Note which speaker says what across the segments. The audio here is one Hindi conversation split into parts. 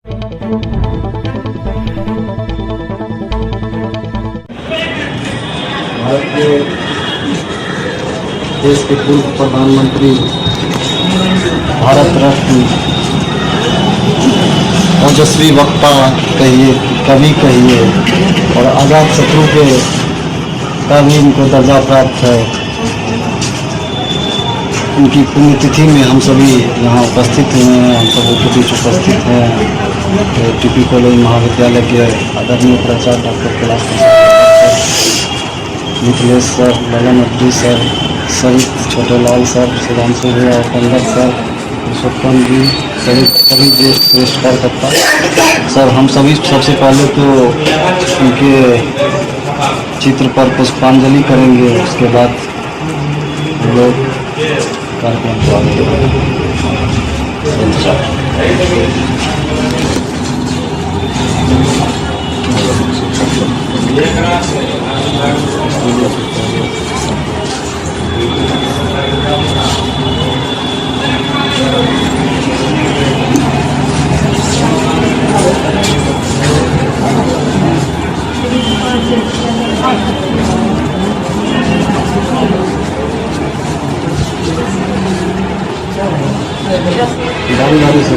Speaker 1: भारत के देश के पूर्व प्रधानमंत्री, भारत रत्न, ओजस्वी वक्ता कहिए, कवि कहिए और आजाद शत्रु के का भी इनको दर्जा प्राप्त है। उनकी पुण्यतिथि में हम सभी यहाँ उपस्थित हुए हैं। हम सब के बीच उपस्थित हैं तो टीपी कॉलेज महाविद्यालय के आदरणीय प्राचार्य डॉक्टर कैलाश मिथिलेश सर, ललन अत्री सर, सहित छोटेलाल सर, सुधांशु भैया, उपेंद्र सर, पुरुषोत्तम जी सहित सभी ज्येष्ठ श्रेष्ठ कार्यकर्ता सर, हम सभी सबसे पहले तो उनके चित्र पर पुष्पांजलि करेंगे। उसके बाद हम लोग कार्यक्रम को आगे बारी से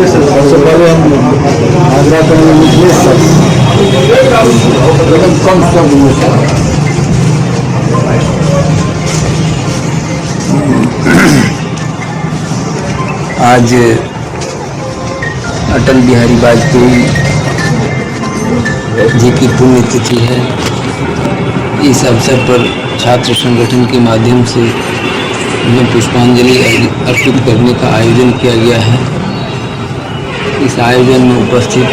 Speaker 1: सबसे पहले हम आगरा के मिथिलेश सर कम
Speaker 2: आज अटल बिहारी वाजपेयी जी की पुण्यतिथि है। इस अवसर पर छात्र संगठन के माध्यम से उन्हें पुष्पांजलि अर्पित करने का आयोजन किया गया है। इस आयोजन में उपस्थित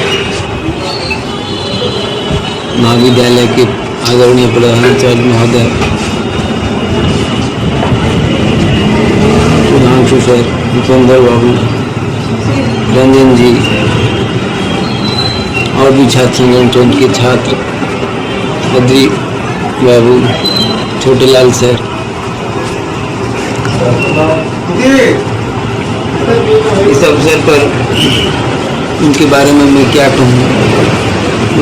Speaker 2: महाविद्यालय के आदरणीय प्रधानाचार्य महोदय, सुधांशु सर, उपेंद्र बाबू, रंजन जी और भी छात्र संगठन के छात्र, बद्री बाबू, छोटेलाल सर, इस अवसर पर उनके बारे में मैं क्या कहूँ।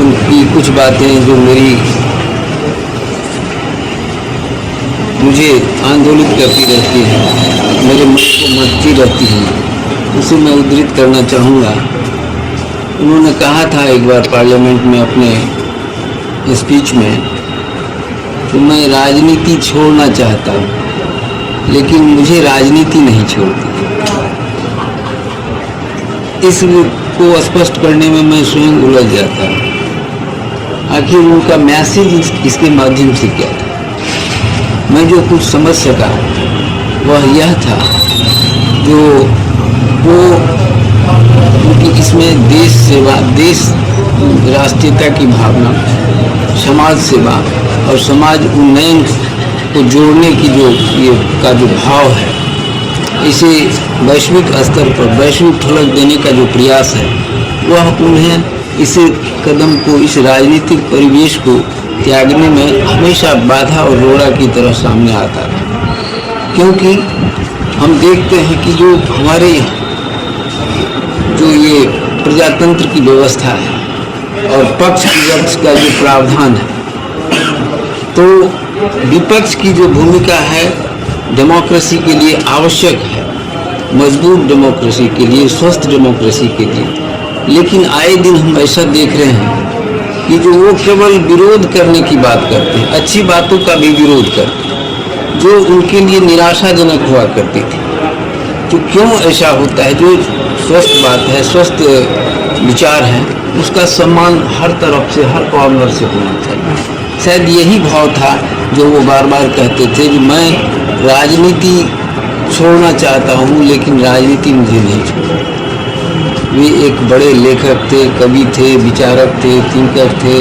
Speaker 2: उनकी कुछ बातें जो मुझे आंदोलित करती रहती है, मेरे मन को मथती रहती है, उसे मैं उद्धृत करना चाहूँगा। उन्होंने कहा था एक बार पार्लियामेंट में अपने स्पीच में कि मैं राजनीति छोड़ना चाहता हूँ लेकिन मुझे राजनीति नहीं छोड़ती। इसको स्पष्ट करने में मैं स्वयं उलझ जाता हूँ। आखिर उनका मैसेज इसके माध्यम से क्या था? मैं जो कुछ समझ सका वह यह था जो वो उनकी इसमें देश सेवा, देश राष्ट्रीयता की भावना, समाज सेवा और समाज उन्नयन को जोड़ने की जो भाव है, इसे वैश्विक स्तर पर वैश्विक ठलक देने का जो प्रयास है, वह उन्हें इस कदम को, इस राजनीतिक परिवेश को त्यागने में हमेशा बाधा और रोड़ा की तरह सामने आता है। क्योंकि हम देखते हैं कि जो हमारे जो ये प्रजातंत्र की व्यवस्था है और पक्ष विपक्ष का जो प्रावधान है, तो विपक्ष की जो भूमिका है डेमोक्रेसी के लिए आवश्यक है, मजबूत डेमोक्रेसी के लिए, स्वस्थ डेमोक्रेसी के लिए। लेकिन आए दिन हम ऐसा देख रहे हैं कि जो वो केवल विरोध करने की बात करते हैं, अच्छी बातों का भी विरोध करते हैं, जो उनके लिए निराशाजनक हुआ करती थी। तो क्यों ऐसा होता है? जो स्वस्थ बात है, स्वस्थ विचार है, उसका सम्मान हर तरफ से, हर कॉर्नर से होना चाहिए। शायद यही भाव था जो वो बार बार कहते थे कि मैं राजनीति छोड़ना चाहता हूँ, लेकिन राजनीति मुझे नहीं छोड़नी। वे एक बड़े लेखक थे, कवि थे, विचारक थे, थिंकर थे,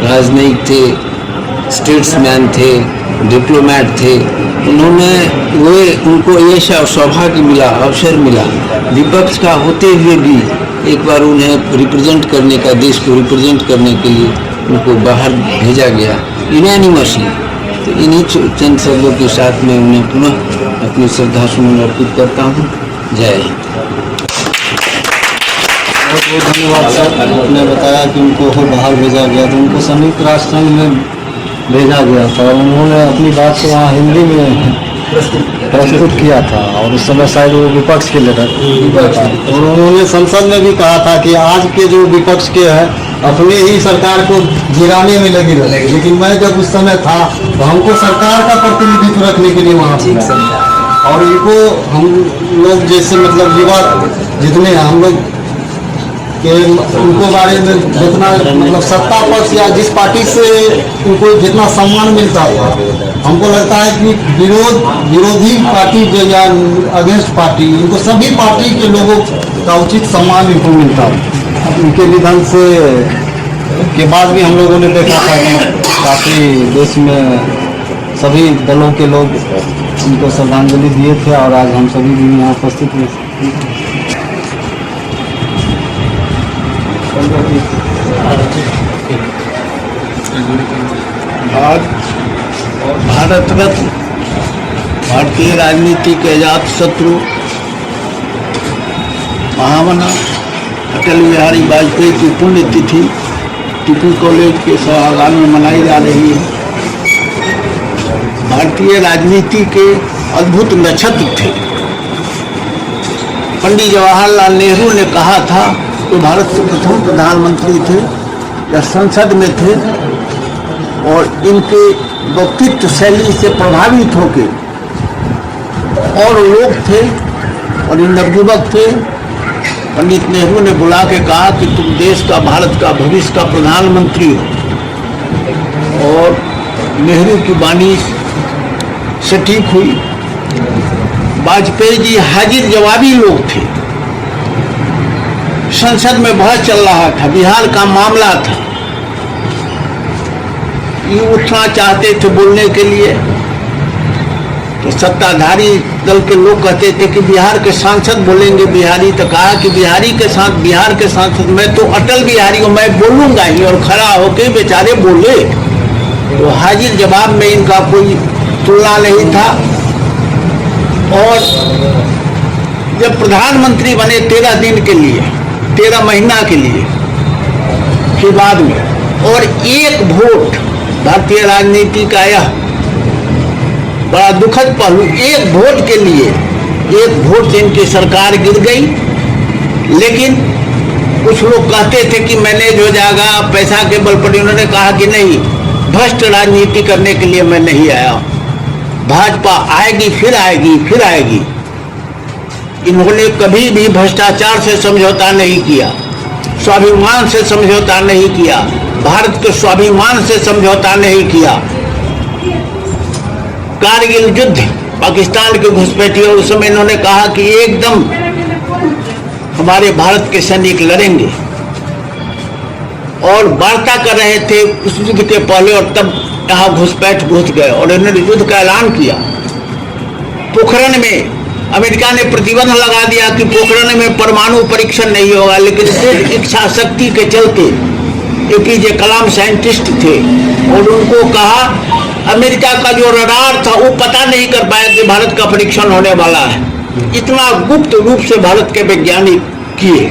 Speaker 2: राजनयिक थे, स्टेट्समैन थे, डिप्लोमेट थे। उनको ऐसा सौभाग्य मिला, अवसर मिला, विपक्ष का होते हुए भी एक बार उन्हें रिप्रेजेंट करने का, देश को रिप्रेजेंट करने के लिए उनको बाहर भेजा गया यूनानिमसली। तो इन्हीं चंद शब्दों के साथ मैं उन्हें पुनः अपनी श्रद्धा सुमन अर्पित करता हूँ। जय हिंद।
Speaker 1: बहुत बहुत धन्यवाद सर। आपने बताया कि उनको बाहर भेजा गया, तो उनको संयुक्त राष्ट्र संघ में भेजा गया था और उन्होंने अपनी बात को वहाँ हिंदी में प्रस्तुत किया था और उस समय शायद वो विपक्ष के लीडर, और उन्होंने संसद में भी कहा था कि आज के जो विपक्ष के हैं अपने ही सरकार को गिराने में लगी रहे, लेकिन मैं जब उस समय था तो हमको सरकार का प्रतिनिधित्व रखने के लिए वहाँ और इनको हम लोग जैसे मतलब युवा जितने हैं हम लोग के उनको बारे में जितना मतलब सत्ता पक्ष या जिस पार्टी से उनको जितना सम्मान मिलता है, हमको लगता है कि विरोधी पार्टी जो या अगेंस्ट पार्टी, इनको सभी पार्टी के लोगों का उचित सम्मान इनको मिलता है। उनके निधन से के बाद भी हम लोगों ने देखा था कि काफ़ी देश में सभी दलों के लोग उनको श्रद्धांजलि दिए थे और आज हम सभी भी यहाँ उपस्थित हुए।
Speaker 3: आज भारत रत्न, भारतीय राजनीति के अजात शत्रु, महामना अटल बिहारी वाजपेयी की पुण्यतिथि टीपू कॉलेज के सभागार में मनाई जा रही है। भारतीय राजनीति के अद्भुत नक्षत्र थे। पंडित जवाहरलाल नेहरू ने कहा था, तो भारत के प्रथम प्रधानमंत्री थे या संसद में थे और इनके व्यक्तित्व शैली से प्रभावित होकर और लोग थे और इन नवयुवक थे। पंडित नेहरू ने बुला के कहा कि तुम देश का, भारत का, भविष्य का प्रधानमंत्री हो, और नेहरू की वाणी सटीक हुई। वाजपेयी जी हाजिर जवाबी लोग थे। संसद में बहस चल रहा था, बिहार का मामला था, ये उठना चाहते थे बोलने के लिए, तो सत्ताधारी दल के लोग कहते थे कि बिहार के सांसद बोलेंगे बिहारी। तो कहा कि बिहार के सांसद मैं तो अटल बिहारी हूँ, मैं बोलूंगा ही, और खड़ा होके बेचारे बोले। तो हाजिर जवाब में इनका कोई तुलना नहीं था। और जब प्रधानमंत्री बने 13 दिन के लिए, 13 महीना के लिए के बाद में, और एक वोट, भारतीय राजनीति का यह बड़ा दुखद पहलू, एक वोट के लिए, एक वोट से इनकी सरकार गिर गई। लेकिन कुछ लोग कहते थे कि मैनेज हो जाएगा पैसा के बल पर। उन्होंने कहा कि नहीं, भ्रष्ट राजनीति करने के लिए मैं नहीं आया, भाजपा आएगी फिर आएगी फिर आएगी। इन्होंने कभी भी भ्रष्टाचार से समझौता नहीं किया, स्वाभिमान से समझौता नहीं किया, भारत के स्वाभिमान से समझौता नहीं किया। कारगिल युद्ध, पाकिस्तान के घुसपैठियों, उस समय इन्होंने कहा कि एकदम हमारे भारत के सैनिक लड़ेंगे, और वार्ता कर रहे थे उस युद्ध के पहले, और तब यहाँ घुसपैठ घुस गए और इन्होंने युद्ध का ऐलान किया। पोखरण में अमेरिका ने प्रतिबंध लगा दिया कि पोखरण में परमाणु परीक्षण नहीं होगा, लेकिन सिर्फ इच्छा शक्ति के चलते एपीजे कलाम साइंटिस्ट थे और उनको कहा, अमेरिका का जो रडार था वो पता नहीं कर पाया कि भारत का परीक्षण होने वाला है। इतना गुप्त रूप से भारत के वैज्ञानिक किए।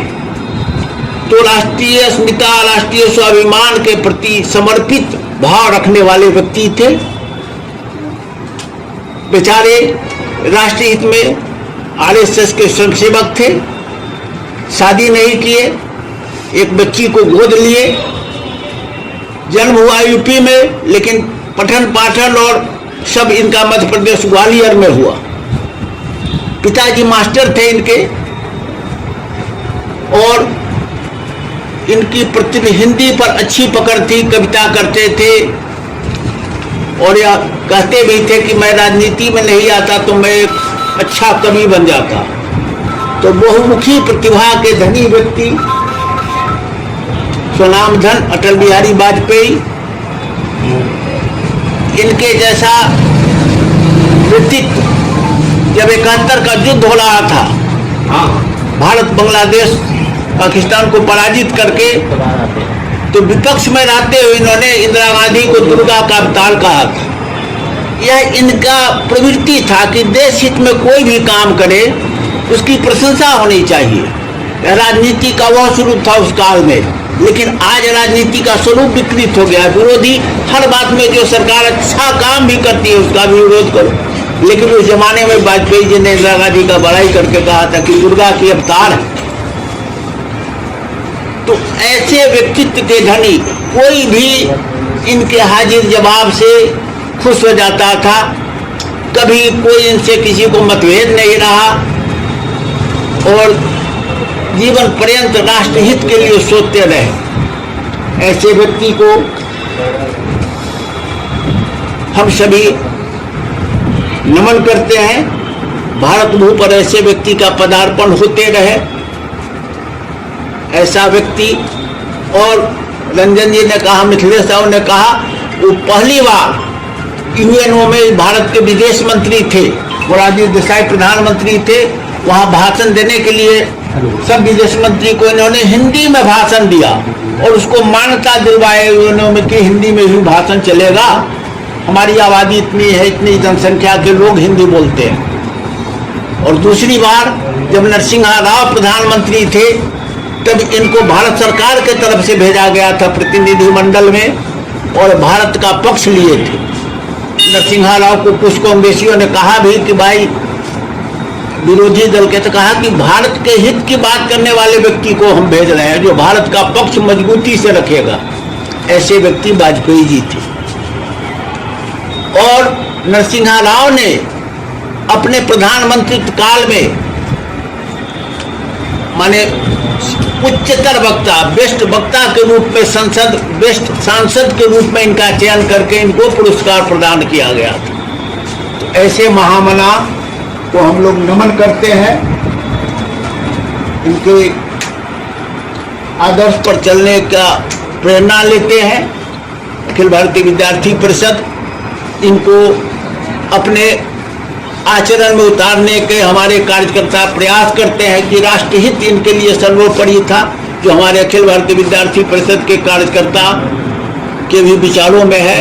Speaker 3: तो राष्ट्रीय अस्मिता, राष्ट्रीय स्वाभिमान के प्रति समर्पित भाव रखने वाले व्यक्ति थे। बेचारे राष्ट्रीय हित में आरएसएस के स्वयंसेवक थे, शादी नहीं किए, एक बच्ची को गोद लिए जन्म हुआ यूपी में, लेकिन पठन पाठन और सब इनका मध्य प्रदेश ग्वालियर में हुआ। पिताजी मास्टर थे इनके, और इनकी प्रतिभा हिंदी पर अच्छी पकड़ थी, कविता करते थे, और यह कहते भी थे कि मैं राजनीति में नहीं आता तो मैं एक अच्छा कवि बन जाता। तो बहुमुखी प्रतिभा के धनी व्यक्ति स्वनामधन अटल बिहारी वाजपेयी, इनके जैसा व्यक्तित्व जब 71 का युद्ध हो रहा था, भारत बांग्लादेश पाकिस्तान को पराजित करके, तो विपक्ष में रहते हुए इन्होंने इंदिरा गांधी को दुर्गा का अवतार कहा था। यह इनका प्रवृत्ति था कि देश हित में कोई भी काम करे उसकी प्रशंसा होनी चाहिए। राजनीति का वह स्वरूप था उस काल में, लेकिन आज राजनीति का स्वरूप विकृत हो गया। विरोधी हर बात में, जो सरकार अच्छा काम भी करती है उसका भी विरोध करो। लेकिन उस जमाने में वाजपेयी जी ने इंदिरा गांधी का बड़ाई करके कहा था कि दुर्गा की अवतार है। तो ऐसे व्यक्तित्व के धनी कोई भी इनके हाजिर जवाब से खुश हो जाता था। कभी कोई इनसे किसी को मतभेद नहीं रहा, और जीवन पर्यंत राष्ट्रहित के लिए सोचते रहे। ऐसे व्यक्ति को हम सभी नमन करते हैं। भारत भू पर ऐसे व्यक्ति का पदार्पण होते रहे। ऐसा व्यक्ति, और रंजन जी ने कहा, मिथिलेश साहब ने कहा, वो पहली बार यूएनओ में भारत के विदेश मंत्री थे, मोरारजी देसाई प्रधानमंत्री थे। वहाँ भाषण देने के लिए सब विदेश मंत्री को इन्होंने हिंदी में भाषण दिया, और उसको मान्यता दिलवाए यूएनओ में कि हिंदी में भी भाषण चलेगा। हमारी आबादी इतनी है, इतनी जनसंख्या के लोग हिंदी बोलते हैं। और दूसरी बार जब नरसिम्हा राव प्रधानमंत्री थे, तब इनको भारत सरकार के तरफ से भेजा गया था प्रतिनिधिमंडल में, और भारत का पक्ष लिए थे। नरसिम्हा राव को कुछ कांग्रेसियों ने कहा भी कि भाई, विरोधी दल के, तो कहा कि भारत के हित की बात करने वाले व्यक्ति को हम भेज रहे हैं, जो भारत का पक्ष मजबूती से रखेगा। ऐसे व्यक्ति वाजपेयी जी थे। और नरसिम्हा राव ने अपने प्रधानमंत्रित्व काल में, माने उच्चतर वक्ता, बेस्ट वक्ता के रूप में, संसद बेस्ट सांसद के रूप में इनका चयन करके इनको पुरस्कार प्रदान किया गया था। तो ऐसे महामना को हम लोग नमन करते हैं। इनके आदर्श पर चलने का प्रेरणा लेते हैं। अखिल भारतीय विद्यार्थी परिषद इनको अपने आचरण में उतारने के हमारे कार्यकर्ता प्रयास करते हैं कि राष्ट्रहित इनके लिए सर्वोपरि था। जो हमारे अखिल भारतीय विद्यार्थी परिषद के कार्यकर्ता के भी विचारों में है,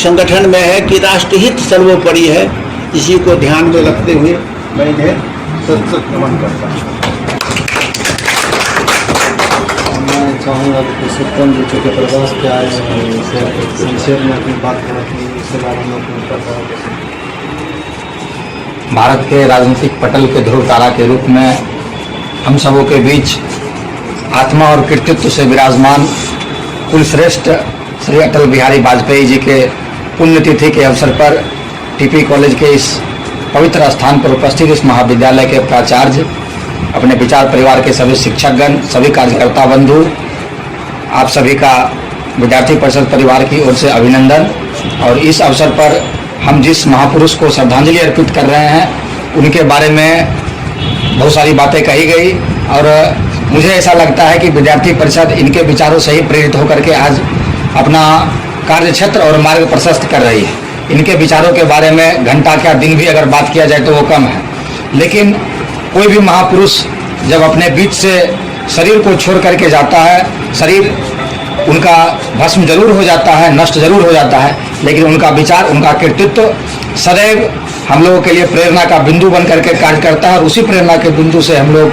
Speaker 3: संगठन में है कि राष्ट्रहित सर्वोपरि है। इसी को ध्यान में रखते हुए मैं इन्हें सत नमन करता हूँ।
Speaker 1: मैं चाहूँगा कि पुरुषोत्तम जी चूँकि प्रवास पे आए हैं, संक्षेप में अपनी बात करें, इसके बारे में अपनी पता।
Speaker 4: भारत के राजनीतिक पटल के ध्रुव तारा के रूप में हम सबों के बीच आत्मा और कृतित्व से विराजमान कुलश्रेष्ठ श्री अटल बिहारी वाजपेयी जी के पुण्यतिथि के अवसर पर टीपी कॉलेज के इस पवित्र स्थान पर उपस्थित इस महाविद्यालय के प्राचार्य, अपने विचार परिवार के सभी शिक्षकगण, सभी कार्यकर्ता बंधु, आप सभी का विद्यार्थी परिषद परिवार की ओर से अभिनंदन। और इस अवसर पर हम जिस महापुरुष को श्रद्धांजलि अर्पित कर रहे हैं, उनके बारे में बहुत सारी बातें कही गई, और मुझे ऐसा लगता है कि विद्यार्थी परिषद इनके विचारों से ही प्रेरित होकर के आज अपना कार्य क्षेत्र और मार्ग प्रशस्त कर रही है। इनके विचारों के बारे में घंटा क्या दिन भी अगर बात किया जाए तो वो कम है। लेकिन कोई भी महापुरुष जब अपने बीच से शरीर को छोड़ करके जाता है, शरीर उनका भस्म जरूर हो जाता है, नष्ट जरूर हो जाता है, लेकिन उनका विचार, उनका कृतित्व सदैव हम लोगों के लिए प्रेरणा का बिंदु बन करके कार्य करता है। और उसी प्रेरणा के बिंदु से हम लोग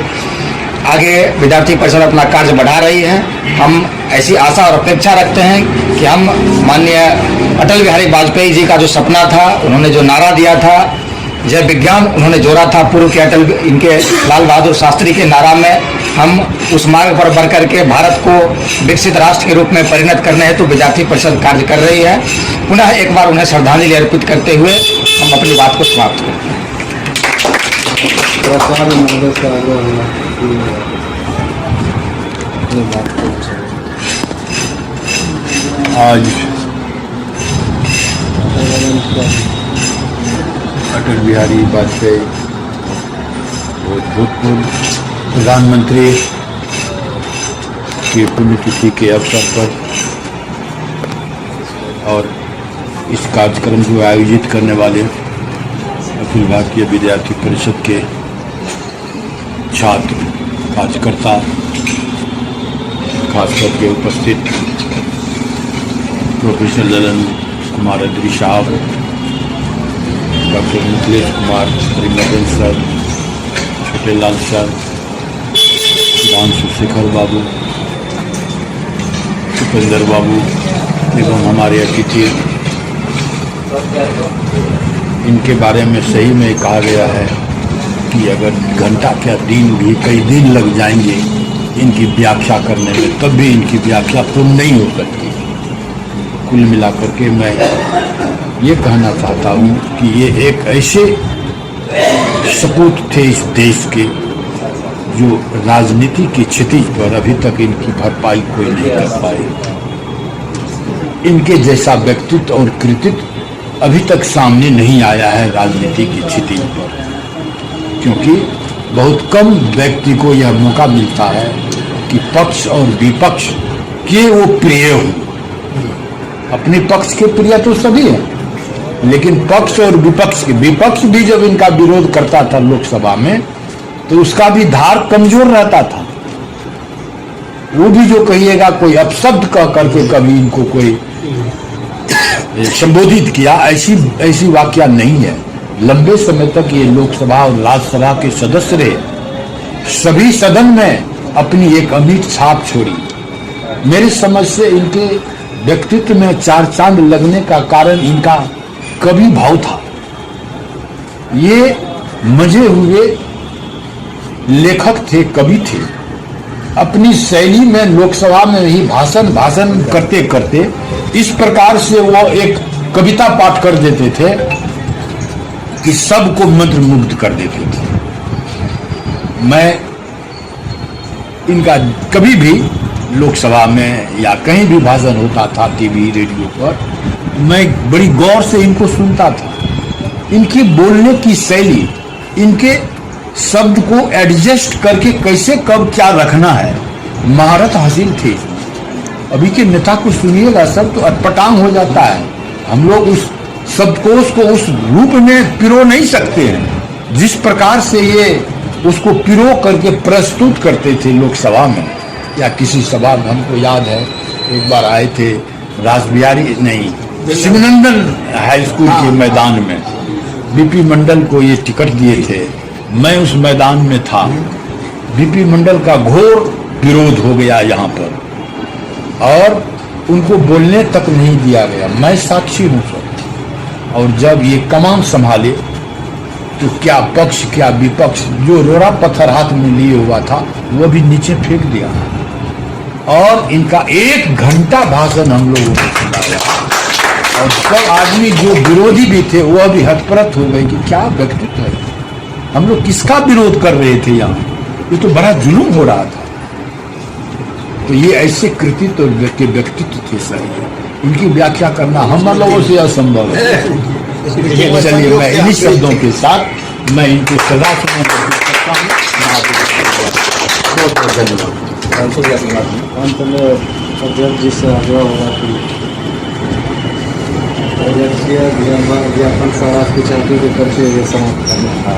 Speaker 4: आगे विद्यार्थी परिषद अपना कार्य बढ़ा रही है। हम ऐसी आशा और अपेक्षा रखते हैं कि हम माननीय अटल बिहारी वाजपेयी जी का जो सपना था, उन्होंने जो नारा दिया था जय विज्ञान उन्होंने जोड़ा था पूर्व के अटल इनके लाल बहादुर शास्त्री के नारा में हम उस मार्ग पर बढ़ करके भारत को विकसित राष्ट्र के रूप में परिणत करने हेतु विद्यार्थी परिषद कार्य कर रही है। पुनः एक बार उन्हें श्रद्धांजलि अर्पित करते हुए हम अपनी बात को समाप्त करते हैं।
Speaker 5: आज अटल बिहारी वाजपेयी भूतपूर्व प्रधानमंत्री की पुण्यतिथि के अवसर पर और इस कार्यक्रम को आयोजित करने वाले अखिल भारतीय विद्यार्थी परिषद के छात्र कार्यकर्ता, खास करके उपस्थित प्रोफेसर ललन कुमार अदरी साहब, डॉक्टर मिथिलेश कुमार, हरिमदन सर, छोटे लाल सर, सुधांशु शेखर बाबू, सुपेंद्र बाबू एवं हमारे अतिथि, इनके बारे में सही में कहा गया है कि अगर घंटा क्या दिन भी कई दिन लग जाएंगे इनकी व्याख्या करने में, तब भी इनकी व्याख्या पूर्ण नहीं हो सकती। कुल मिलाकर के मैं ये कहना चाहता हूँ कि ये एक ऐसे सपूत थे इस देश के जो राजनीति की क्षितिज पर अभी तक इनकी भरपाई कोई नहीं कर पाए। इनके जैसा व्यक्तित्व और कृतित्व अभी तक सामने नहीं आया है राजनीति की क्षितिज पर, क्योंकि बहुत कम व्यक्ति को यह मौका मिलता है कि पक्ष और विपक्ष के वो प्रिय हो। अपने पक्ष के प्रिय तो सभी हैं, लेकिन पक्ष और विपक्ष भी जब इनका विरोध करता था लोकसभा में तो उसका भी धार कमजोर रहता था। वो भी जो कहिएगा कोई अपशब्द कह करके कभी इनको कोई संबोधित किया, ऐसी वाकया नहीं है। लंबे समय तक ये लोकसभा और राज्यसभा के सदस्य रहे, सभी सदन में अपनी एक अमिट छाप छोड़ी। मेरी समझ से इनके व्यक्तित्व में चार चांद लगने का कारण इनका कवि भाव था। ये मजे हुए लेखक थे, कवि थे। अपनी शैली में लोकसभा में ही भाषण करते करते इस प्रकार से वो एक कविता पाठ कर देते थे कि सबको मंत्रमुग्ध कर देते थे। मैं इनका कभी भी लोकसभा में या कहीं भी भाषण होता था टीवी रेडियो पर, मैं बड़ी गौर से इनको सुनता था। इनकी बोलने की शैली, इनके शब्द को एडजस्ट करके कैसे कब क्या रखना है, महारत हासिल थी। अभी के नेता को सुनिएगा सब तो अटपटांग हो जाता है। हम लोग उस शब्दकोश को उस रूप में पिरो नहीं सकते हैं जिस प्रकार से ये उसको पिरो करके प्रस्तुत करते थे लोकसभा में या किसी सभा में। हमको याद है एक बार आए थे रासबिहारी नहीं शिवनंदन हाई स्कूल के मैदान में, बीपी मंडल को ये टिकट दिए थे, मैं उस मैदान में था। बीपी मंडल का घोर विरोध हो गया यहाँ पर और उनको बोलने तक नहीं दिया गया। मैं साक्षी हूँ सर। और जब ये कमान संभाले तो क्या पक्ष क्या विपक्ष, जो रोड़ा पत्थर हाथ में लिए हुआ था वो भी नीचे फेंक दिया और इनका 1 घंटा भाषण हम लोगों को सुनाया। और सब आदमी जो विरोधी भी थे वह भी हतप्रत हो गए कि क्या व्यक्तित्व है, हम लोग किसका विरोध कर रहे थे यहाँ, ये तो बड़ा जुलूम हो रहा था। तो ये ऐसे कृतित्व के व्यक्तित्व थे सर, इनकी व्याख्या करना हम लोगों से असंभव है। चलिए मैं इन्हीं शब्दों के साथ मैं इनको सदा करता हूँ। बहुत बहुत धन्यवाद।
Speaker 1: अंत में अध्यक्ष जी से आग्रह होगा कि ज्ञापन समाज की चौकी के करके ये समाप्त करना था।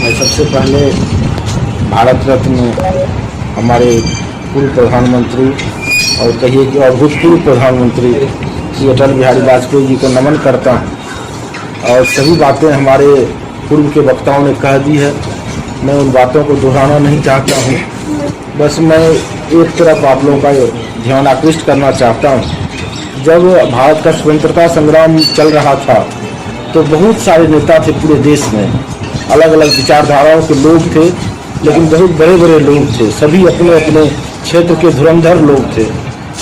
Speaker 1: मैं सबसे पहले भारत रत्न हमारे पूर्व प्रधानमंत्री और कहिए कि अभूतपूर्व प्रधानमंत्री श्री अटल बिहारी वाजपेयी जी को नमन करता हूँ। और सभी बातें हमारे पूर्व के वक्ताओं ने कह दी है, मैं उन बातों को दोहराना नहीं चाहता हूँ। बस मैं एक तरफ आप लोगों का ध्यान आकृष्ट करना चाहता हूँ। जब भारत का स्वतंत्रता संग्राम चल रहा था
Speaker 6: तो बहुत सारे नेता थे पूरे देश में, अलग अलग विचारधाराओं के लोग थे, लेकिन बहुत बड़े बड़े लोग थे, सभी अपने अपने क्षेत्र के धुरंधर लोग थे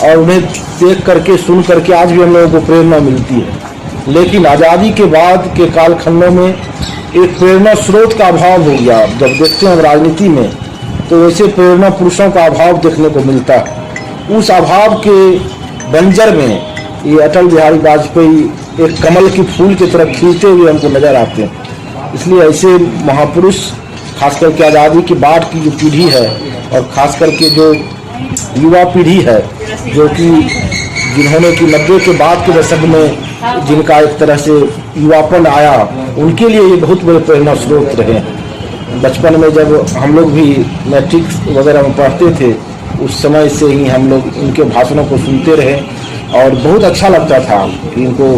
Speaker 6: और उन्हें देख करके सुन करके आज भी हम लोगों को प्रेरणा मिलती है। लेकिन आज़ादी के बाद के कालखंडों में एक प्रेरणा स्रोत का अभाव हो गया। जब देखते हैं राजनीति में तो वैसे प्रेरणा पुरुषों का अभाव देखने को मिलता है। उस अभाव के बंजर में ये अटल बिहारी वाजपेयी एक कमल की फूल की तरफ खिलते हुए हमको नजर आते हैं। इसलिए ऐसे महापुरुष खास करके आज़ादी की बाद की जो पीढ़ी है और खास करके जो युवा पीढ़ी है, जो कि जिन्होंने कि 90 के बाद के दशक में जिनका एक तरह से युवापन आया, उनके लिए ये बहुत बड़े प्रेरणा स्रोत रहे। बचपन में जब हम लोग भी मैट्रिक वगैरह में पढ़ते थे, उस समय से ही हम लोग इनके भाषणों को सुनते रहे और बहुत अच्छा लगता था कि इनको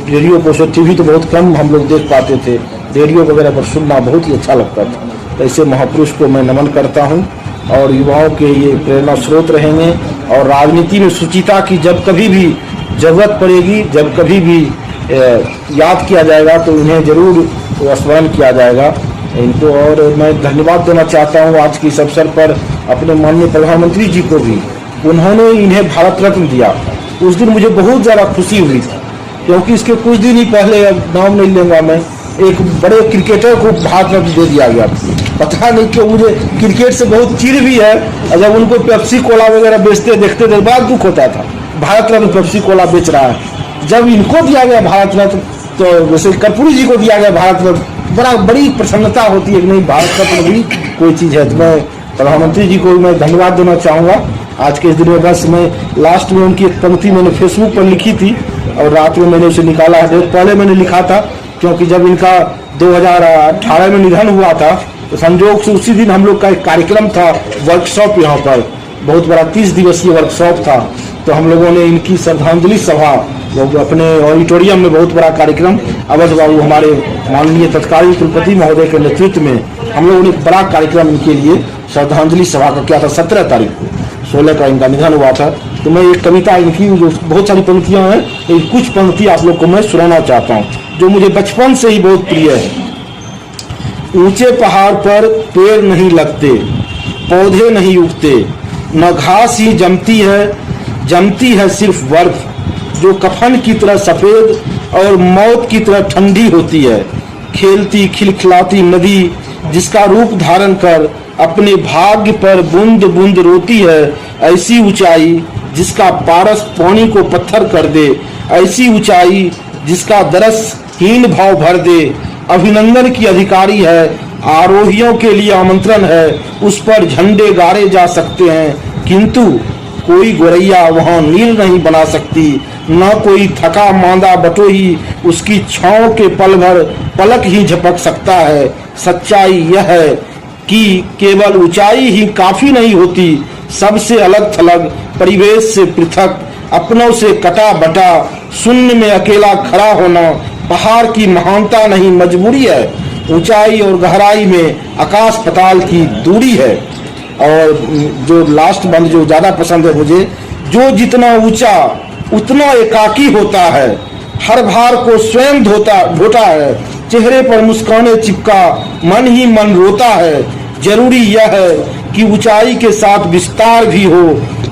Speaker 6: रेडियो पर, टीवी तो बहुत कम हम लोग देख पाते थे, रेडियो वगैरह पर सुनना बहुत ही अच्छा लगता था। तो ऐसे महापुरुष को मैं नमन करता हूँ और युवाओं के ये प्रेरणा स्रोत रहेंगे। और राजनीति में शुचिता की जब कभी भी जरूरत पड़ेगी, जब कभी भी याद किया जाएगा तो इन्हें जरूर स्मरण किया जाएगा इनको। और मैं धन्यवाद देना चाहता हूँ आज के इस अवसर पर अपने माननीय प्रधानमंत्री जी को भी, उन्होंने इन्हें भारत रत्न दिया। उस दिन मुझे बहुत ज़्यादा खुशी हुई थी, क्योंकि इसके कुछ दिन ही पहले, नाम नहीं लूँगा मैं, एक बड़े क्रिकेटर को भारत रत्न दे दिया गया। पता नहीं क्यों मुझे क्रिकेट से बहुत चिढ़ भी है, और जब उनको पेप्सी कोला वगैरह बेचते देखते थे बड़ा दुख होता था। भारत रत्न पेप्सी कोला बेच रहा है, जब इनको दिया गया भारत रत्न, तो वैसे कर्पूरी जी को दिया गया भारत रत्न, बड़ी प्रसन्नता होती है कि नहीं, भारत रत्न भी कोई चीज़ है। तो मैं प्रधानमंत्री जी को मैं धन्यवाद देना चाहूँगा आज के इस दिन में। बस मैं लास्ट में उनकी एक पंक्ति मैंने फेसबुक पर लिखी थी और रात में मैंने उसे निकाला है। पहले मैंने लिखा था क्योंकि जब इनका 2018 में निधन हुआ था तो संजोग से उसी दिन हम लोग का एक कार्यक्रम था, वर्कशॉप, यहाँ पर बहुत बड़ा 30 दिवसीय वर्कशॉप था। तो हम लोगों ने इनकी श्रद्धांजलि सभा वो अपने ऑडिटोरियम में बहुत बड़ा कार्यक्रम, अवध बाबू हमारे माननीय तत्कालीन कुलपति महोदय के नेतृत्व में हम लोगों ने एक बड़ा कार्यक्रम इनके लिए श्रद्धांजलि सभा का किया था। 17 तारीख को 16 का इनका निधन हुआ था। तो मैं एक कविता इनकी, जो बहुत सारी पंक्तियां हैं, एक कुछ पंक्ति आप लोग को मैं सुनाना चाहता हूँ जो मुझे बचपन से ही बहुत प्रिय है। ऊंचे पहाड़ पर पेड़ नहीं लगते, पौधे नहीं उगते, न घास ही जमती है सिर्फ बर्फ, जो कफन की तरह सफेद और मौत की तरह ठंडी होती है। खेलती खिलखिलाती नदी जिसका रूप धारण कर अपने भाग्य पर बूंद बूंद रोती है, ऐसी ऊंचाई जिसका पारस पानी को पत्थर कर दे, ऐसी ऊंचाई जिसका दरस हीन भाव भर दे। अभिनंदन की अधिकारी है, आरोहियों के लिए आमंत्रण है, उस पर झंडे गाड़े जा सकते हैं, किंतु कोई गोरैया वहां नील नहीं बना सकती, न कोई थका मांदा बटोही उसकी छांव के पल भर पलक ही झपक सकता है। सच्चाई यह है कि केवल ऊंचाई ही काफी नहीं होती, सबसे अलग थलग, परिवेश से पृथक, अपनों से कटा बटा, शून्य में अकेला खड़ा होना पहाड़ की महानता नहीं, मजबूरी है। ऊंचाई और गहराई में आकाश पताल की दूरी है। और जो लास्ट बंद जो ज्यादा पसंद है मुझे, जो जितना ऊंचा उतना एकाकी होता है, हर भार को स्वयं ढोता है, चेहरे पर मुस्काने चिपका मन ही मन रोता है। जरूरी यह है कि ऊंचाई के साथ विस्तार भी हो,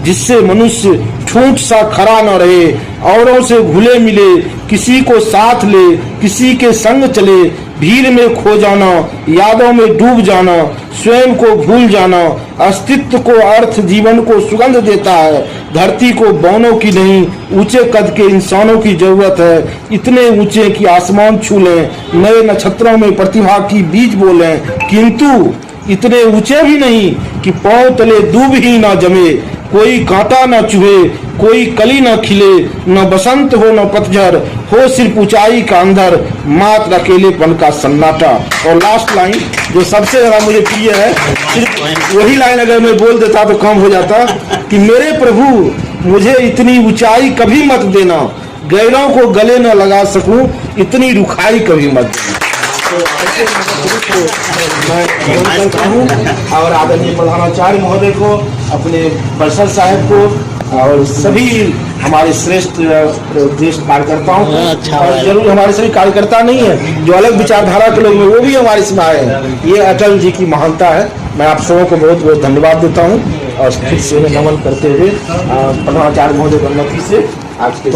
Speaker 6: जिससे मनुष्य ठूंठ सा खड़ा न रहे, औरों से घुले मिले, किसी को साथ ले, किसी के संग चले, भीड़ में खो जाना, यादों में डूब जाना, स्वयं को भूल जाना, अस्तित्व को अर्थ, जीवन को सुगंध देता है। धरती को बौनों की नहीं, ऊंचे कद के इंसानों की जरूरत है, इतने ऊंचे कि आसमान छू लें, नए नक्षत्रों में प्रतिभा की बीज बोलें, किंतु इतने ऊंचे भी नहीं कि पांव तले दूब ही ना जमे, कोई कांटा न चुभे, कोई कली न खिले, न बसंत हो न पतझड़ हो, सिर्फ ऊंचाई का अंदर मात्र अकेलेपन का सन्नाटा। और लास्ट लाइन जो सबसे ज्यादा मुझे प्रिय है, सिर्फ वही लाइन अगर मैं बोल देता तो कम हो जाता कि मेरे प्रभु मुझे इतनी ऊंचाई कभी मत देना, गैरों को गले न लगा सकूं, इतनी रुखाई कभी मत देना। मैं करता हूँ और आदरणीय प्रधानाचार्य महोदय को, अपने बरसर साहब को और सभी हमारे श्रेष्ठ देश कार्यकर्ताओं को,
Speaker 3: अच्छा
Speaker 6: और
Speaker 3: भाई।
Speaker 6: जरूर हमारे सभी कार्यकर्ता नहीं है, जो अलग विचारधारा के लोग हैं वो भी हमारे इसमें आए हैं। ये अटल जी की महानता है। मैं आप सबों को बहुत बहुत धन्यवाद देता हूँ और फिर से नमन करते हुए प्रधानाचार्य महोदय की अनुमति से आज के